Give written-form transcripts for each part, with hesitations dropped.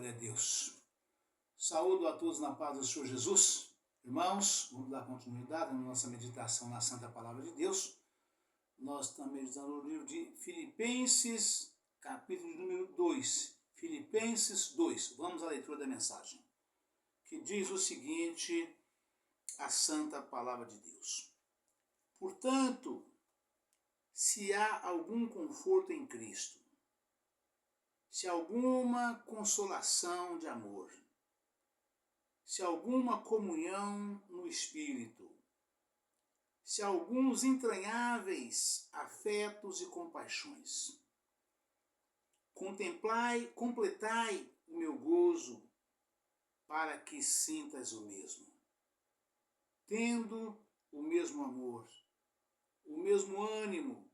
Glória a Deus. Saúdo a todos na paz do Senhor Jesus. Irmãos, vamos dar continuidade na nossa meditação na Santa Palavra de Deus. Nós estamos meditando no livro de Filipenses, capítulo número 2. Filipenses 2. Vamos à leitura da mensagem, que diz o seguinte, a Santa Palavra de Deus. Portanto, se há algum conforto em Cristo, se alguma consolação de amor, se alguma comunhão no Espírito, se alguns entranháveis afetos e compaixões, completai o meu gozo, para que sintas o mesmo, tendo o mesmo amor, o mesmo ânimo,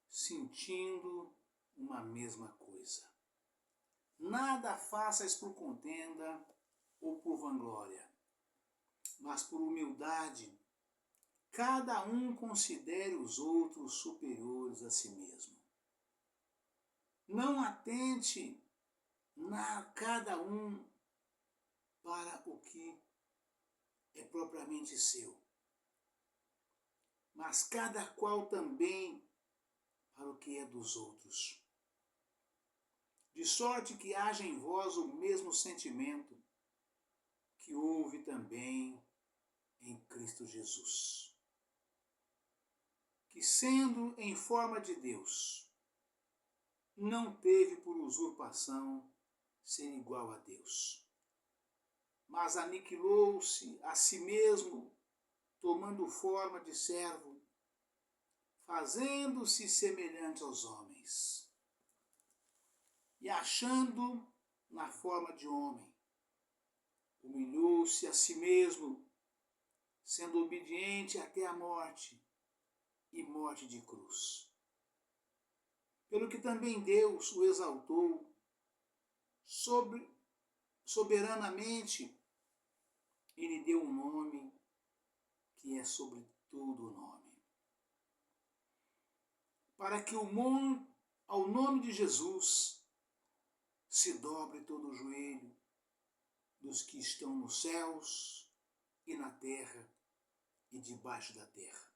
sentindo uma mesma coisa. Nada faças por contenda ou por vanglória, mas por humildade, cada um considere os outros superiores a si mesmo. Não atente cada um para o que é propriamente seu, mas cada qual também para o que é dos outros. De sorte que haja em vós o mesmo sentimento que houve também em Cristo Jesus, que sendo em forma de Deus, não teve por usurpação ser igual a Deus, mas aniquilou-se a si mesmo, tomando forma de servo, fazendo-se semelhante aos homens, e achando na forma de homem, humilhou-se a si mesmo, sendo obediente até a morte, e morte de cruz. Pelo que também Deus o exaltou soberanamente e lhe deu um nome que é sobre todo o nome, para que ao nome de Jesus se dobre todo o joelho dos que estão nos céus e na terra e debaixo da terra,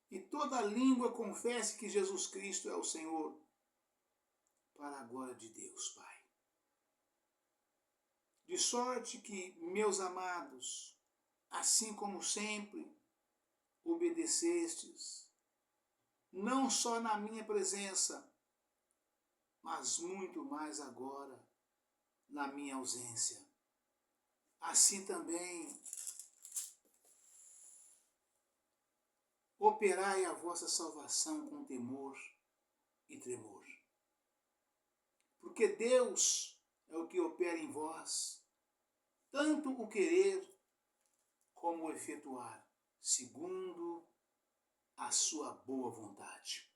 e toda língua confesse que Jesus Cristo é o Senhor, para a glória de Deus Pai. De sorte que, meus amados, assim como sempre obedecestes, não só na minha presença, mas muito mais agora na minha ausência, assim também operai a vossa salvação com temor e tremor. Porque Deus é o que opera em vós, tanto o querer como o efetuar, segundo a sua boa vontade.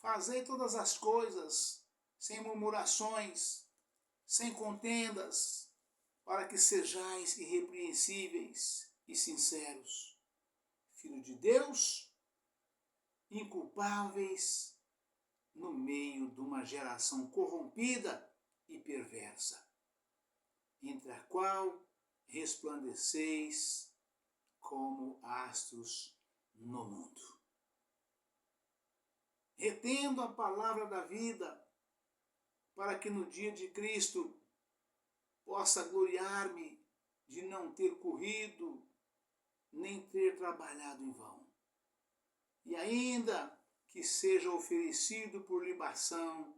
Fazei todas as coisas sem murmurações, sem contendas, para que sejais irrepreensíveis e sinceros, filho de Deus, inculpáveis no meio de uma geração corrompida e perversa, entre a qual resplandeceis como astros no mundo. Retendo a palavra da vida, para que no dia de Cristo possa gloriar-me de não ter corrido, nem ter trabalhado em vão. E ainda que seja oferecido por libação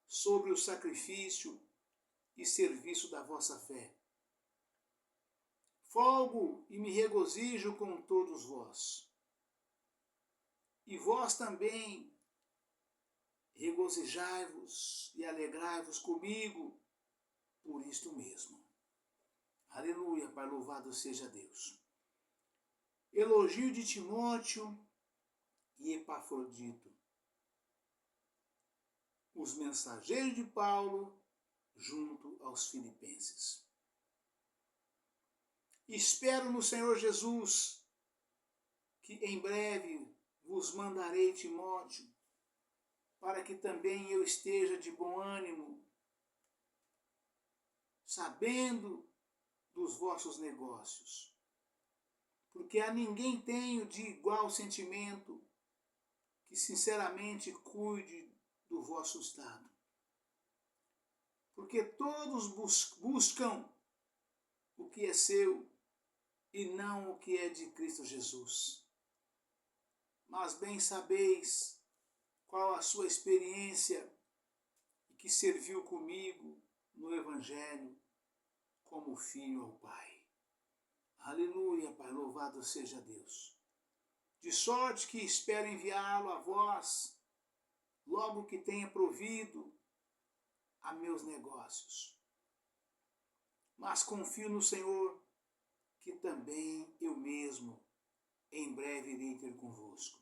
sobre o sacrifício e serviço da vossa fé. Folgo e me regozijo com todos vós. E vós também regozijai-vos e alegrai-vos comigo por isto mesmo. Aleluia, Pai, louvado seja Deus. Elogio de Timóteo e Epafrodito, os mensageiros de Paulo junto aos filipenses. Espero no Senhor Jesus que em breve vos mandarei Timóteo, para que também eu esteja de bom ânimo sabendo dos vossos negócios, porque a ninguém tenho de igual sentimento que sinceramente cuide do vosso estado. Porque todos buscam o que é seu e não o que é de Cristo Jesus. Mas bem sabeis qual a sua experiência e que serviu comigo no Evangelho como filho ao Pai. Aleluia, Pai, louvado seja Deus. De sorte que espero enviá-lo a vós, logo que tenha provido a meus negócios. Mas confio no Senhor, que também eu mesmo em breve irei ter convosco.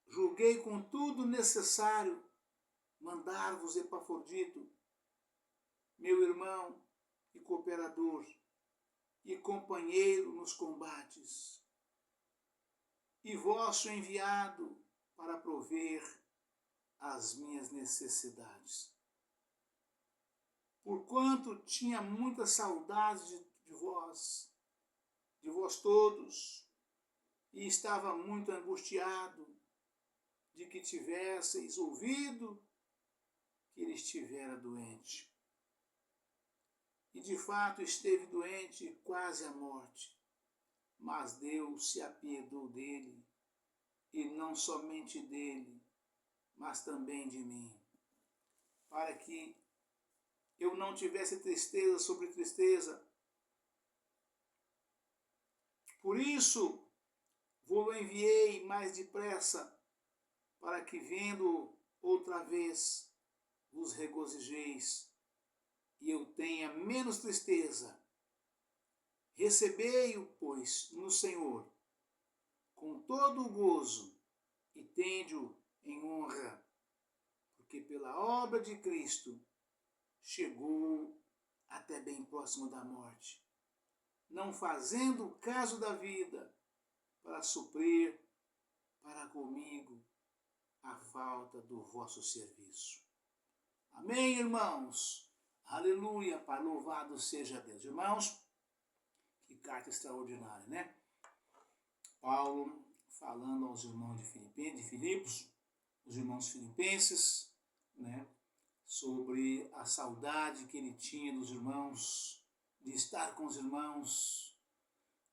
Julguei com tudo necessário mandar-vos Epafrodito, meu irmão e cooperador, e companheiro nos combates, e vosso enviado para prover as minhas necessidades. Porquanto tinha muita saudade de vós todos, e estava muito angustiado de que tivesseis ouvido que ele estivera doente. E de fato esteve doente quase à morte, mas Deus se apiedou dele, e não somente dele, mas também de mim, para que eu não tivesse tristeza sobre tristeza. Por isso vou enviei mais depressa, para que vendo outra vez vos regozijeis, e eu tenha menos tristeza. Recebei-o, pois, no Senhor, com todo o gozo, e tende-o em honra, porque pela obra de Cristo chegou até bem próximo da morte, não fazendo caso da vida, para suprir para comigo a falta do vosso serviço. Amém, irmãos? Aleluia, Pai, louvado seja Deus. Irmãos, que carta extraordinária, né? Paulo falando aos irmãos de Filipos, os irmãos filipenses, né? Sobre a saudade que ele tinha dos irmãos, de estar com os irmãos,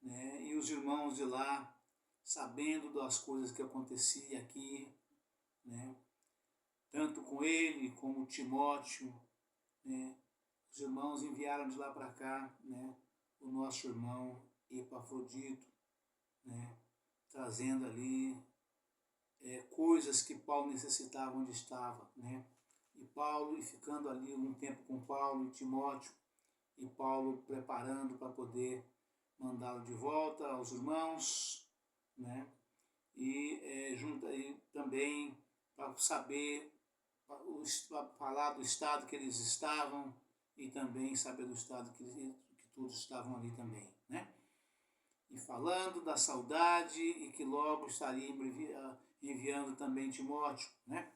né? E os irmãos de lá, sabendo das coisas que aconteciam aqui, né? Tanto com ele como Timóteo, né? Os irmãos enviaram de lá para cá, né? O nosso irmão Epafrodito, né? Trazendo ali coisas que Paulo necessitava onde estava, né? E Paulo, e ficando ali um tempo com Paulo e Timóteo, e Paulo preparando para poder mandá-lo de volta aos irmãos, né? E também para saber, para falar do estado que eles estavam, e também saber do estado que todos estavam ali também, né? E falando da saudade, e que logo estaria enviando também Timóteo, né?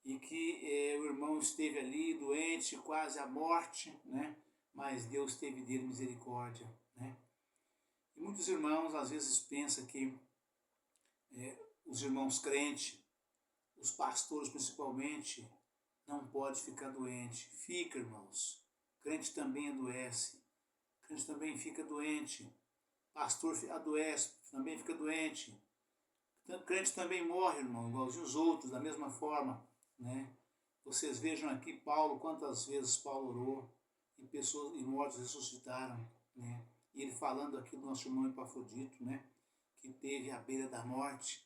E que o irmão esteve ali doente, quase à morte, né? Mas Deus teve dele misericórdia, né? E muitos irmãos às vezes pensam que os irmãos crentes, os pastores principalmente, não pode ficar doente. Fica, irmãos. Crente também adoece. Crente também fica doente. Pastor adoece, também fica doente. Crente também morre, irmão, igualzinho os outros, da mesma forma, né? Vocês vejam aqui Paulo, quantas vezes Paulo orou, e pessoas e mortos ressuscitaram, né? E ele falando aqui do nosso irmão Epafrodito, né? Que teve à beira da morte,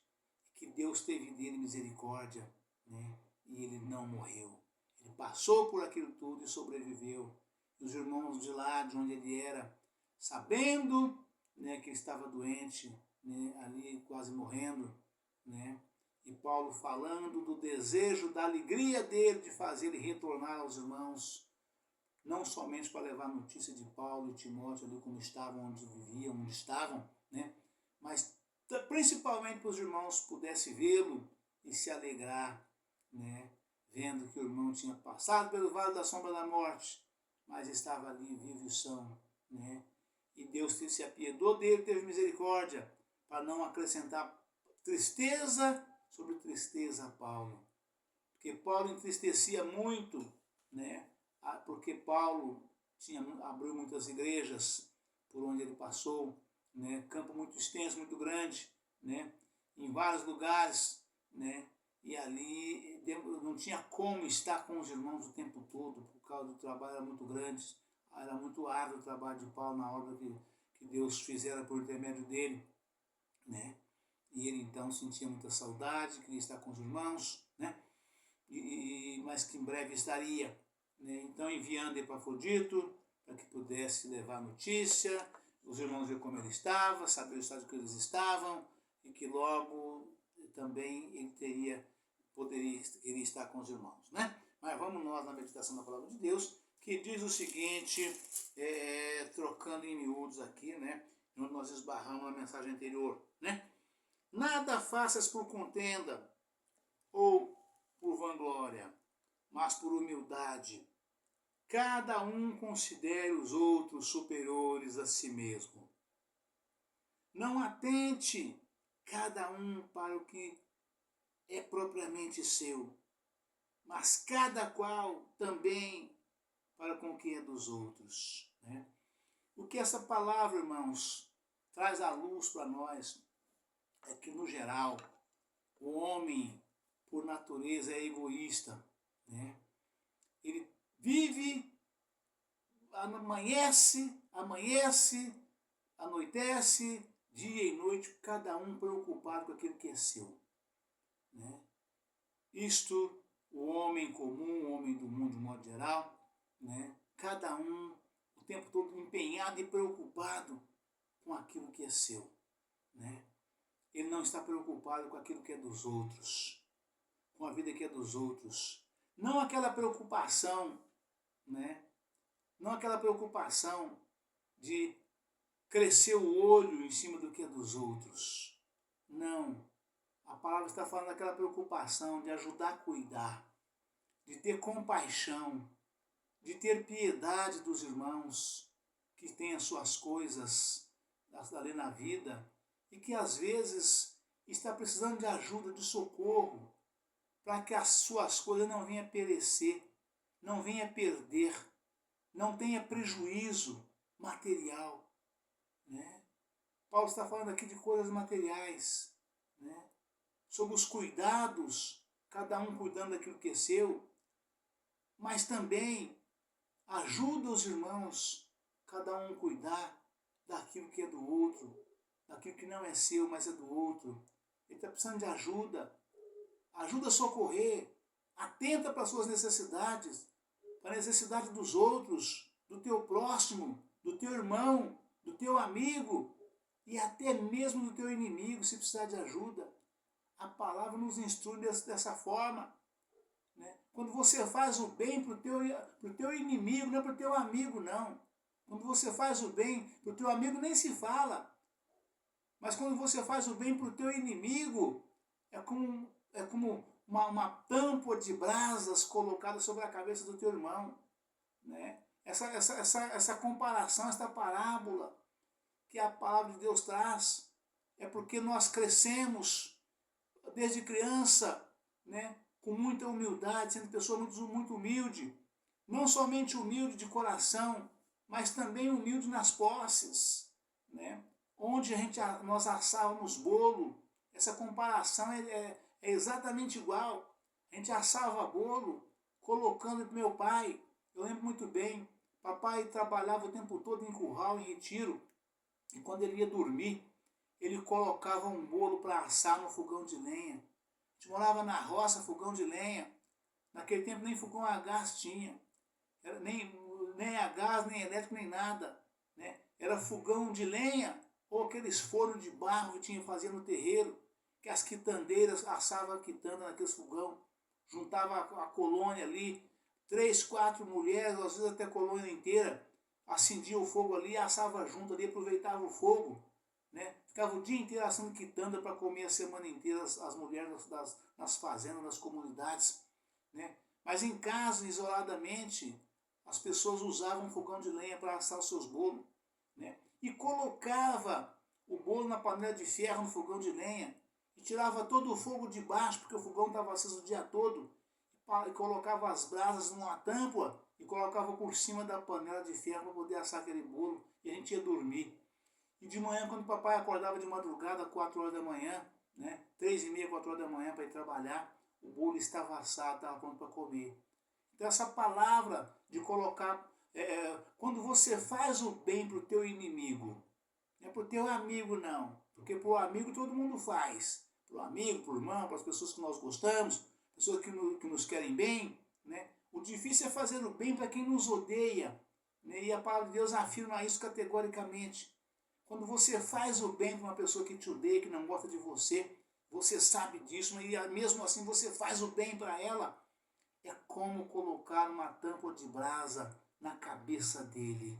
que Deus teve dele misericórdia, né? E ele não morreu. Ele passou por aquilo tudo e sobreviveu. E os irmãos de lá, de onde ele era, sabendo, né, que ele estava doente, né, ali quase morrendo, né? E Paulo falando do desejo, da alegria dele de fazer ele retornar aos irmãos, não somente para levar notícia de Paulo e Timóteo ali como estavam, onde viviam, onde estavam, né? Mas principalmente para os irmãos pudessem vê-lo e se alegrar, né? Vendo que o irmão tinha passado pelo vale da sombra da morte, mas estava ali vivo e são, né? E Deus se apiedou dele, teve misericórdia, para não acrescentar tristeza sobre tristeza a Paulo. Porque Paulo entristecia muito, né? Porque Paulo abriu muitas igrejas por onde ele passou, né? Campo muito extenso, muito grande, né? Em vários lugares, né? E ali não tinha como estar com os irmãos o tempo todo, por causa do trabalho era muito grande, era muito árduo o trabalho de Paulo na obra que Deus fizera por intermédio dele, né? E ele então sentia muita saudade, queria estar com os irmãos, né? Mas que em breve estaria, né? Então enviando Epafrodito para que pudesse levar notícia, os irmãos ver como ele estava, saber o estado que eles estavam, e que logo também ele poderia estar com os irmãos, né? Mas vamos nós na meditação da palavra de Deus, que diz o seguinte, trocando em miúdos aqui, né? Onde nós esbarramos na mensagem anterior, né? Nada faças por contenda ou por vanglória, mas por humildade. Cada um considere os outros superiores a si mesmo. Não atente cada um para o que é propriamente seu, mas cada qual também para com o que é dos outros, né? O que essa palavra, irmãos, traz à luz para nós é que, no geral, o homem, por natureza, é egoísta, né? Ele vive, amanhece, anoitece, dia e noite, cada um preocupado com aquilo que é seu, né? Isto, o homem comum, o homem do mundo de modo geral, né? Cada um o tempo todo empenhado e preocupado com aquilo que é seu, né? Ele não está preocupado com aquilo que é dos outros, com a vida que é dos outros. Não aquela preocupação, né? Não aquela preocupação de crescer o olho em cima do que é dos outros. Não. A palavra está falando daquela preocupação de ajudar a cuidar, de ter compaixão, de ter piedade dos irmãos que têm as suas coisas ali na vida e que às vezes está precisando de ajuda, de socorro, para que as suas coisas não venham a perecer, não venham a perder, não tenha prejuízo material, né? Paulo está falando aqui de coisas materiais, né? Sobre os cuidados, cada um cuidando daquilo que é seu, mas também ajuda os irmãos, cada um cuidar daquilo que é do outro, daquilo que não é seu, mas é do outro. Ele está precisando de ajuda, ajuda a socorrer, atenta para as suas necessidades, para a necessidade dos outros, do teu próximo, do teu irmão, do teu amigo e até mesmo do teu inimigo, se precisar de ajuda. A palavra nos instrui dessa forma, né? Quando você faz o bem para o teu inimigo, não é para o teu amigo, não. Quando você faz o bem para o teu amigo, nem se fala. Mas quando você faz o bem para o teu inimigo, é como uma tampa de brasas colocada sobre a cabeça do teu irmão, né? Essa comparação, essa parábola que a palavra de Deus traz, é porque nós crescemos desde criança, né, com muita humildade, sendo pessoa muito humilde, não somente humilde de coração, mas também humilde nas posses, né? Onde nós assávamos bolo, essa comparação é exatamente igual. A gente assava bolo, colocando para meu pai, eu lembro muito bem, papai trabalhava o tempo todo em curral, em retiro, e quando ele ia dormir, ele colocava um bolo para assar no fogão de lenha. A gente morava na roça, fogão de lenha. Naquele tempo nem fogão a gás tinha. Nem a gás, nem elétrico, nem nada, né? Era fogão de lenha ou aqueles fornos de barro que fazia no terreiro, que as quitandeiras assavam a quitanda naqueles fogão. Juntava a colônia ali, 3, 4 mulheres, às vezes até a colônia inteira, acendia o fogo ali, assava junto ali, aproveitava o fogo, né? Ficava o dia inteiro assando quitanda para comer a semana inteira as mulheres nas fazendas, nas comunidades, né? Mas em casa, isoladamente, as pessoas usavam fogão de lenha para assar os seus bolos, né? E colocava o bolo na panela de ferro, no fogão de lenha, e tirava todo o fogo de baixo, porque o fogão estava aceso o dia todo, e colocava as brasas numa tampa e colocava por cima da panela de ferro para poder assar aquele bolo, e a gente ia dormir. E de manhã, quando o papai acordava de madrugada, 4 horas da manhã, né, 3h30, 4 horas da manhã para ir trabalhar, o bolo estava assado, estava pronto para comer. Então essa palavra de colocar, quando você faz o bem para o teu inimigo, não é para o teu amigo não, porque para o amigo todo mundo faz, para o amigo, para o irmão, para as pessoas que nós gostamos, pessoas que nos querem bem, né? O difícil é fazer o bem para quem nos odeia, né? E a palavra de Deus afirma isso categoricamente. Quando você faz o bem para uma pessoa que te odeia, que não gosta de você, você sabe disso, e mesmo assim você faz o bem para ela, é como colocar uma tampa de brasa na cabeça dele,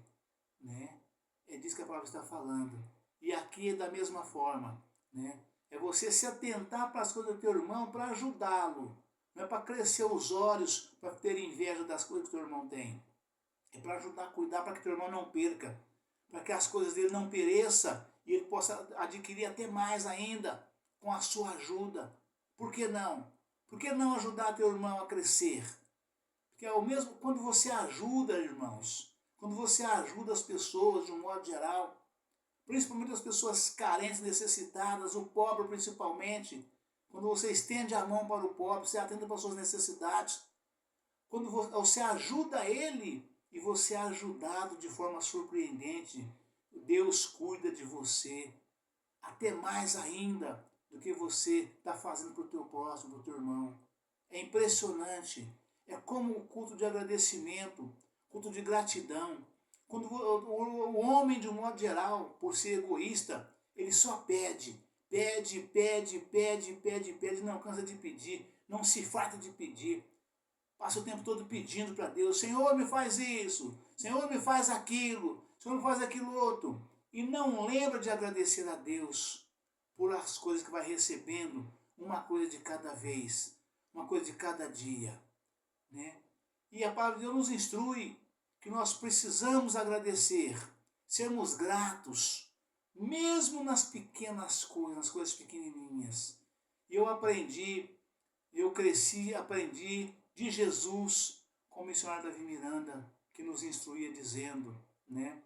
né? É disso que a palavra está falando. E aqui é da mesma forma, né? É você se atentar para as coisas do teu irmão para ajudá-lo. Não é para crescer os olhos, para ter inveja das coisas que o teu irmão tem. É para ajudar a cuidar para que teu irmão não perca, para que as coisas dele não pereçam e ele possa adquirir até mais ainda com a sua ajuda. Por que não? Por que não ajudar teu irmão a crescer? Porque é o mesmo quando você ajuda, irmãos, quando você ajuda as pessoas de um modo geral, principalmente as pessoas carentes, necessitadas, o pobre principalmente, quando você estende a mão para o pobre, você atende para as suas necessidades, quando você ajuda ele e você é ajudado de forma surpreendente, Deus cuida de você, até mais ainda do que você está fazendo para o teu próximo, para o teu irmão. É impressionante. É como o culto de agradecimento, culto de gratidão. Quando o homem, de um modo geral, por ser egoísta, ele só pede, pede, pede, pede, pede, pede, não cansa de pedir, não se farta de pedir. Passa o tempo todo pedindo para Deus, Senhor, me faz isso, Senhor, me faz aquilo, Senhor, me faz aquilo outro. E não lembra de agradecer a Deus por as coisas que vai recebendo, uma coisa de cada vez, uma coisa de cada dia, né? E a palavra de Deus nos instrui que nós precisamos agradecer, sermos gratos, mesmo nas pequenas coisas, nas coisas pequenininhas. Eu cresci, aprendi de Jesus, com o missionário Davi Miranda, que nos instruía dizendo, né?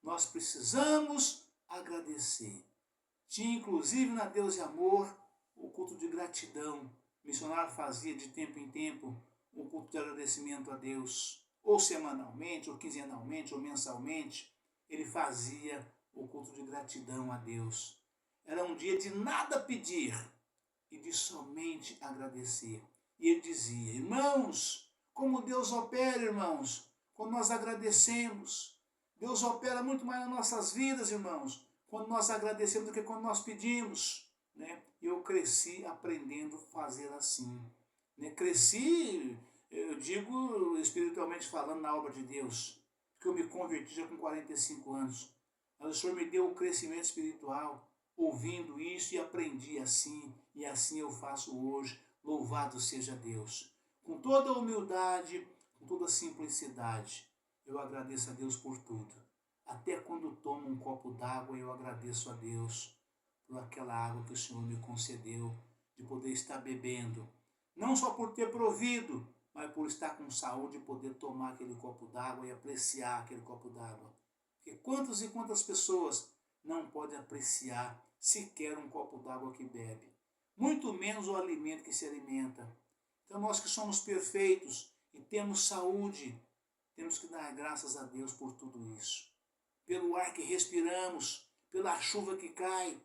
Nós precisamos agradecer. Tinha inclusive na Deus e Amor o culto de gratidão. O missionário fazia de tempo em tempo um culto de agradecimento a Deus, ou semanalmente, ou quinzenalmente, ou mensalmente, ele fazia o culto de gratidão a Deus. Era um dia de nada pedir e de somente agradecer. E ele dizia, irmãos, como Deus opera, irmãos, quando nós agradecemos. Deus opera muito mais nas nossas vidas, irmãos, quando nós agradecemos do que quando nós pedimos, né? Eu cresci aprendendo a fazer assim, né? Cresci, eu digo espiritualmente falando, na obra de Deus, porque eu me converti já com 45 anos. Mas o Senhor me deu o crescimento espiritual, ouvindo isso, e aprendi assim, e assim eu faço hoje. Louvado seja Deus. Com toda a humildade, com toda a simplicidade, eu agradeço a Deus por tudo. Até quando tomo um copo d'água, eu agradeço a Deus por aquela água que o Senhor me concedeu, de poder estar bebendo. Não só por ter provido, mas por estar com saúde e poder tomar aquele copo d'água e apreciar aquele copo d'água. Porque quantas e quantas pessoas não podem apreciar sequer um copo d'água que bebe, muito menos o alimento que se alimenta. Então nós que somos perfeitos e temos saúde, temos que dar graças a Deus por tudo isso. Pelo ar que respiramos, pela chuva que cai,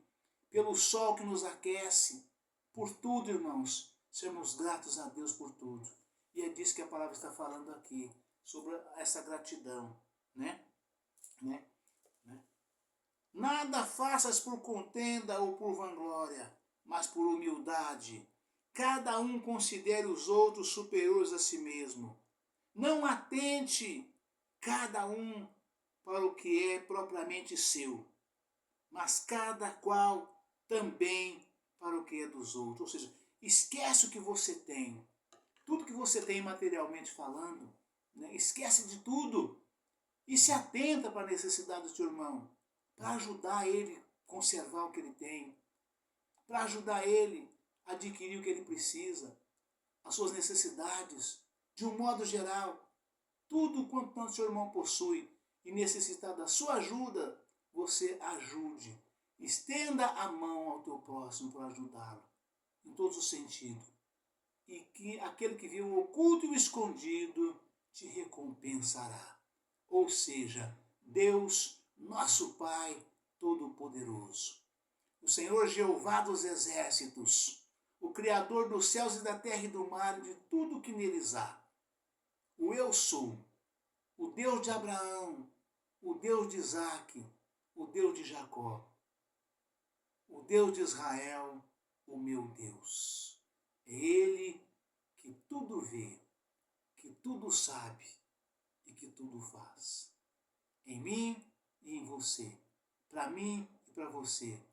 pelo sol que nos aquece, por tudo, irmãos, sermos gratos a Deus por tudo. E é disso que a palavra está falando aqui, sobre essa gratidão, né? Nada faças por contenda ou por vanglória, mas por humildade. Cada um considere os outros superiores a si mesmo. Não atente cada um para o que é propriamente seu, mas cada qual também para o que é dos outros. Ou seja, esquece o que você tem. Tudo que você tem materialmente falando, né? Esquece de tudo e se atenta para a necessidade do seu irmão, para ajudar ele a conservar o que ele tem, para ajudar ele a adquirir o que ele precisa, as suas necessidades, de um modo geral. Tudo quanto o seu irmão possui e necessitar da sua ajuda, você ajude. Estenda a mão ao teu próximo para ajudá-lo, em todos os sentidos. E que aquele que viu o oculto e o escondido te recompensará. Ou seja, Deus, nosso Pai Todo-Poderoso, o Senhor Jeová dos Exércitos, o Criador dos céus e da terra e do mar e de tudo que neles há, o Eu Sou, o Deus de Abraão, o Deus de Isaque, o Deus de Jacó, o Deus de Israel, o meu Deus. É Ele que tudo vê, que tudo sabe e que tudo faz. Em mim e em você, para mim e para você,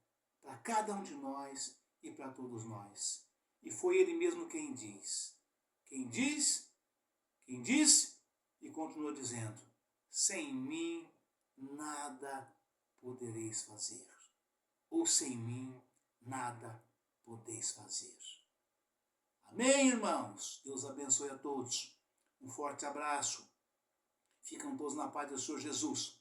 para cada um de nós e para todos nós. E foi Ele mesmo quem diz. Quem disse e continua dizendo: sem mim nada podereis fazer. Ou sem mim nada podeis fazer. Amém, irmãos? Deus abençoe a todos. Um forte abraço. Ficam todos na paz do Senhor Jesus.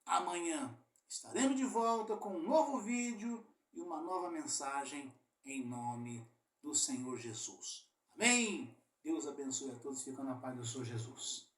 Amanhã estaremos de volta com um novo vídeo e uma nova mensagem em nome do Senhor Jesus. Amém? Deus abençoe a todos. Ficam na paz do Senhor Jesus.